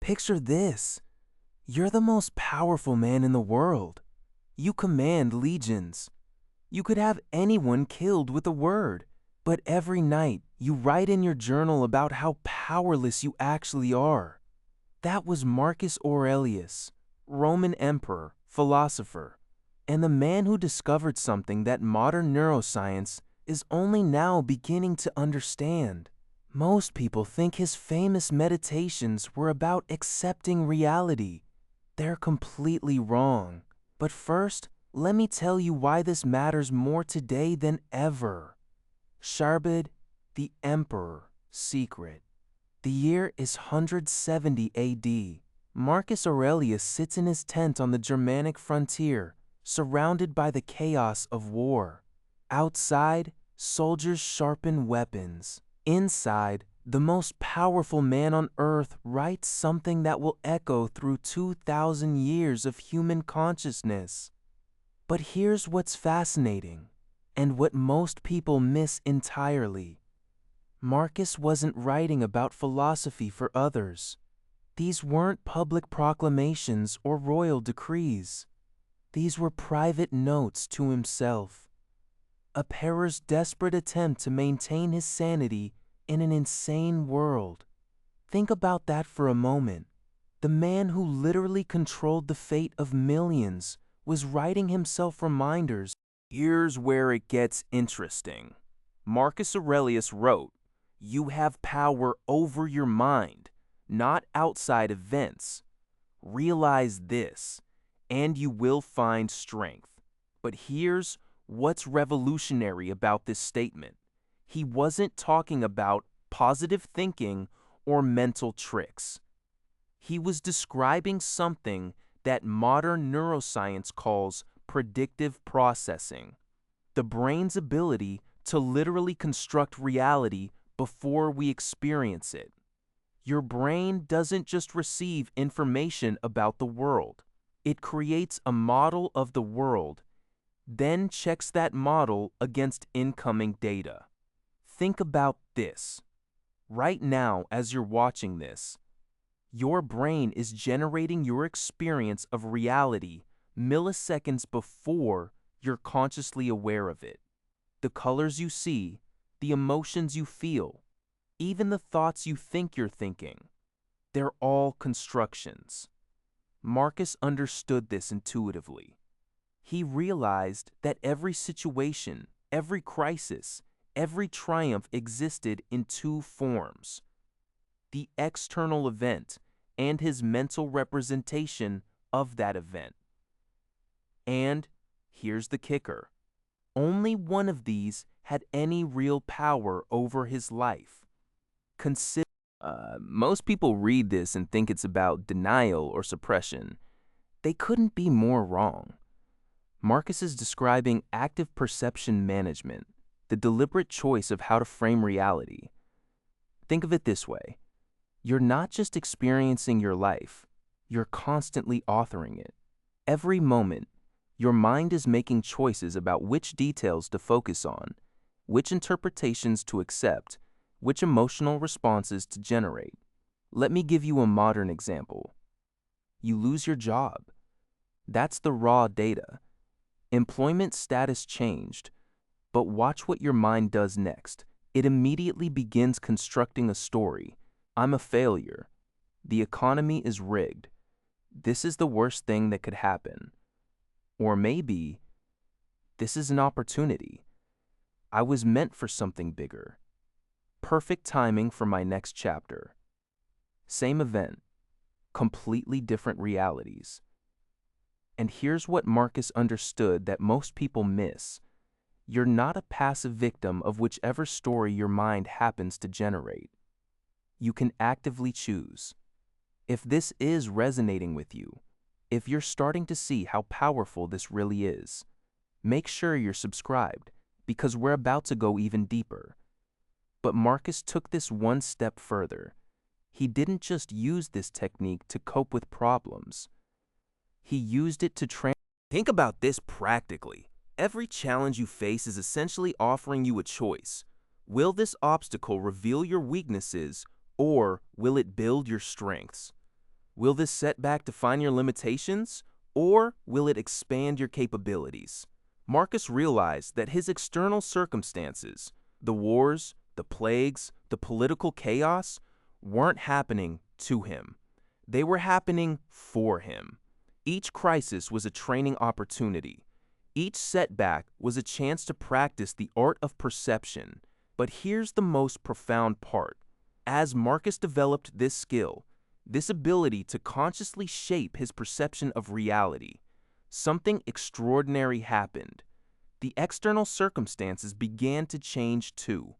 Picture this. You're the most powerful man in the world. You command legions. You could have anyone killed with a word. But every night, you write in your journal about how powerless you actually are. That was Marcus Aurelius, Roman emperor, philosopher, and the man who discovered something that modern neuroscience is only now beginning to understand. Most people think his famous meditations were about accepting reality. They're completely wrong. But first, let me tell you why this matters more today than ever. Sharbad, the Emperor, Secret. The year is 170 AD. Marcus Aurelius sits in his tent on the Germanic frontier, surrounded by the chaos of war. Outside, soldiers sharpen weapons. Inside, the most powerful man on earth writes something that will echo through 2,000 years of human consciousness. But here's what's fascinating, and what most people miss entirely. Marcus wasn't writing about philosophy for others. These weren't public proclamations or royal decrees. These were private notes to himself. A parer's desperate attempt to maintain his sanity in an insane world. Think about that for a moment. The man who literally controlled the fate of millions was writing himself reminders. Here's where it gets interesting. Marcus Aurelius wrote, "You have power over your mind, not outside events. Realize this, and you will find strength." But here's what's revolutionary about this statement. He wasn't talking about positive thinking or mental tricks. He was describing something that modern neuroscience calls predictive processing, the brain's ability to literally construct reality before we experience it. Your brain doesn't just receive information about the world. It creates a model of the world, then checks that model against incoming data. Think about this. Right now, as you're watching this, your brain is generating your experience of reality milliseconds before you're consciously aware of it. The colors you see, the emotions you feel, even the thoughts you think you're thinking, they're all constructions. Marcus understood this intuitively. He realized that every situation, every crisis, every triumph existed in two forms: the external event and his mental representation of that event. And here's the kicker. Only one of these had any real power over his life. Most people read this and think it's about denial or suppression. They couldn't be more wrong. Marcus is describing active perception management, the deliberate choice of how to frame reality. Think of it this way. You're not just experiencing your life, you're constantly authoring it. Every moment, your mind is making choices about which details to focus on, which interpretations to accept, which emotional responses to generate. Let me give you a modern example. You lose your job. That's the raw data. Employment status changed, but watch what your mind does next. It immediately begins constructing a story. I'm a failure. The economy is rigged. This is the worst thing that could happen. Or maybe, this is an opportunity. I was meant for something bigger. Perfect timing for my next chapter. Same event, completely different realities. And here's what Marcus understood that most people miss. You're not a passive victim of whichever story your mind happens to generate. You can actively choose. If this is resonating with you, if you're starting to see how powerful this really is, make sure you're subscribed, because we're about to go even deeper. But Marcus took this one step further. He didn't just use this technique to cope with problems. He used it to Think about this practically. Every challenge you face is essentially offering you a choice. Will this obstacle reveal your weaknesses, or will it build your strengths? Will this setback define your limitations, or will it expand your capabilities? Marcus realized that his external circumstances, the wars, the plagues, the political chaos, weren't happening to him. They were happening for him. Each crisis was a training opportunity. Each setback was a chance to practice the art of perception. But here's the most profound part. As Marcus developed this skill, this ability to consciously shape his perception of reality, something extraordinary happened. The external circumstances began to change too,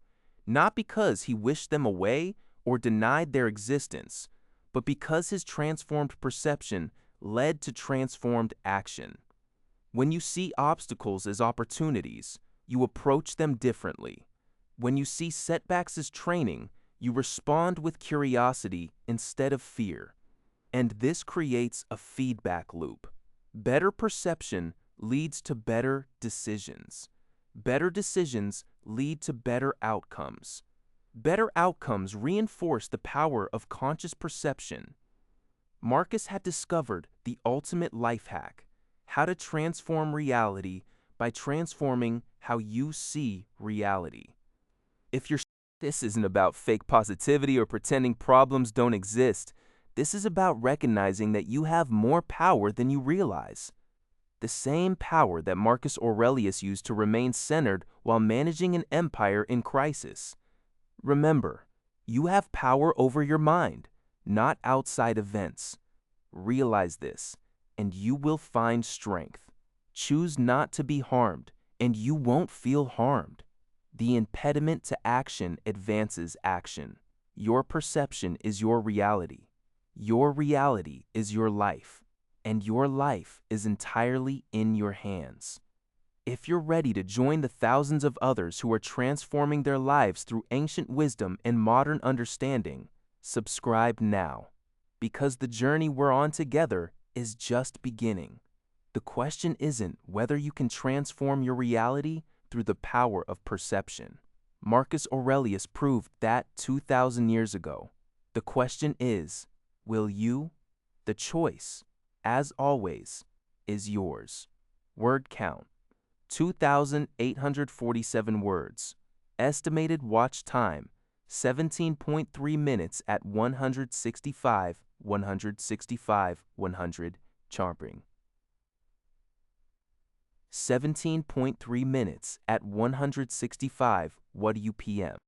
not because he wished them away or denied their existence, but because his transformed perception led to transformed action. When you see obstacles as opportunities, you approach them differently. When you see setbacks as training, you respond with curiosity instead of fear. And this creates a feedback loop. Better perception leads to better decisions. Better decisions lead to better outcomes. Better outcomes reinforce the power of conscious perception. Marcus had discovered the ultimate life hack: how to transform reality by transforming how you see reality. If this isn't about fake positivity or pretending problems don't exist. This is about recognizing that you have more power than you realize. The same power that Marcus Aurelius used to remain centered while managing an empire in crisis. Remember, you have power over your mind, not outside events. Realize this, and you will find strength. Choose not to be harmed, and you won't feel harmed. The impediment to action advances action. Your perception is your reality. Your reality is your life, and your life is entirely in your hands. If you're ready to join the thousands of others who are transforming their lives through ancient wisdom and modern understanding, subscribe now, because the journey we're on together is just beginning. The question isn't whether you can transform your reality through the power of perception. Marcus Aurelius proved that 2,000 years ago. The question is, will you? The choice, as always, is yours. Word count: 2,847 words. Estimated watch time: 17.3 minutes at 165, 100 charping. 17.3 minutes at 165 WPM.